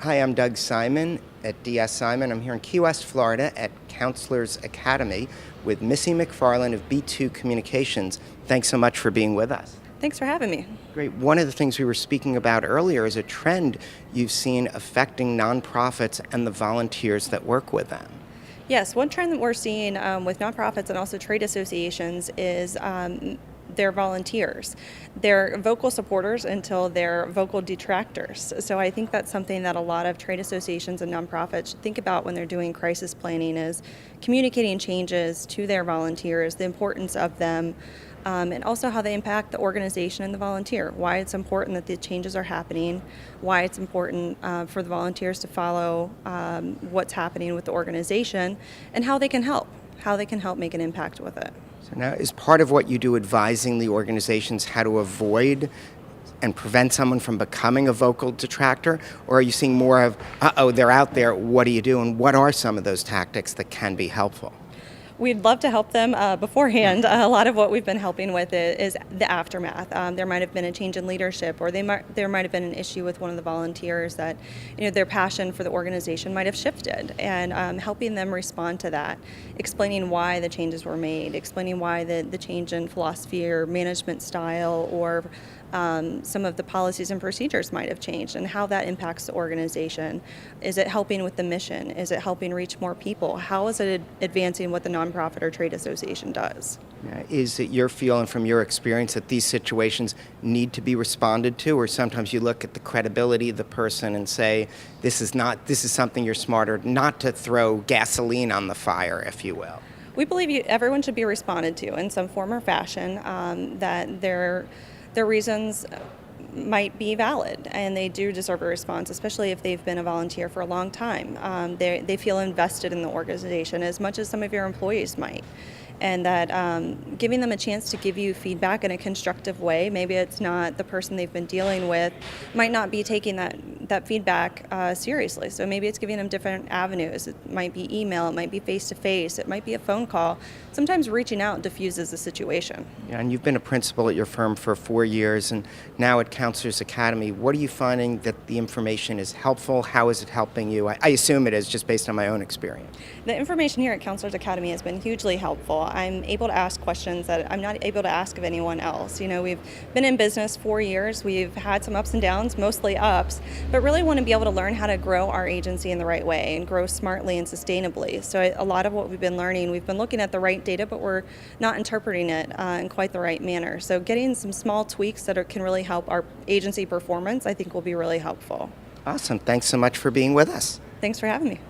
Hi, I'm Doug Simon at DS Simon. I'm here in Key West, Florida at Counselors Academy with Missy MacFarlane of B2 Communications. Thanks so much for being with us. Thanks for having me. Great. One of the things we were speaking about earlier is a trend you've seen affecting nonprofits and the volunteers that work with them. Yes, one trend that we're seeing with nonprofits and also trade associations is their volunteers. They're vocal supporters until they're vocal detractors. So I think that's something that a lot of trade associations and nonprofits should think about when they're doing crisis planning, is communicating changes to their volunteers, the importance of them, and also how they impact the organization and the volunteer, why it's important that the changes are happening, why it's important for the volunteers to follow what's happening with the organization, and how they can help make an impact with it. So now, is part of what you do advising the organizations how to avoid and prevent someone from becoming a vocal detractor? Or are you seeing more of, they're out there, what do you do? And what are some of those tactics that can be helpful? We'd love to help them beforehand. A lot of what we've been helping with is the aftermath. There might have been a change in leadership, or there might have been an issue with one of the volunteers that, their passion for the organization might have shifted, and helping them respond to that, explaining why the changes were made, explaining why the change in philosophy or management style or some of the policies and procedures might have changed, and how that impacts the organization. Is it helping with the mission? Is it helping reach more people? How is it advancing what the nonprofit or trade association does? Is it your feeling from your experience that these situations need to be responded to, or sometimes you look at the credibility of the person and say, this is something you're smarter not to throw gasoline on the fire, if you will? We believe everyone should be responded to in some form or fashion, that their reasons might be valid, and they do deserve a response, especially if they've been a volunteer for a long time. They feel invested in the organization as much as some of your employees might. And that giving them a chance to give you feedback in a constructive way, maybe it's not the person they've been dealing with, might not be taking that feedback seriously. So maybe it's giving them different avenues. It might be email, it might be face-to-face, it might be a phone call. Sometimes reaching out diffuses the situation. Yeah, and you've been a principal at your firm for 4 years, and now at Counselors Academy. What are you finding that the information is helpful? How is it helping you? I assume it is, just based on my own experience. The information here at Counselors Academy has been hugely helpful. I'm able to ask questions that I'm not able to ask of anyone else. We've been in business 4 years. We've had some ups and downs, mostly ups, but really want to be able to learn how to grow our agency in the right way and grow smartly and sustainably. So a lot of what we've been learning, we've been looking at the right data, but we're not interpreting it in quite the right manner. So getting some small tweaks that can really help our agency performance, I think, will be really helpful. Awesome. Thanks so much for being with us. Thanks for having me.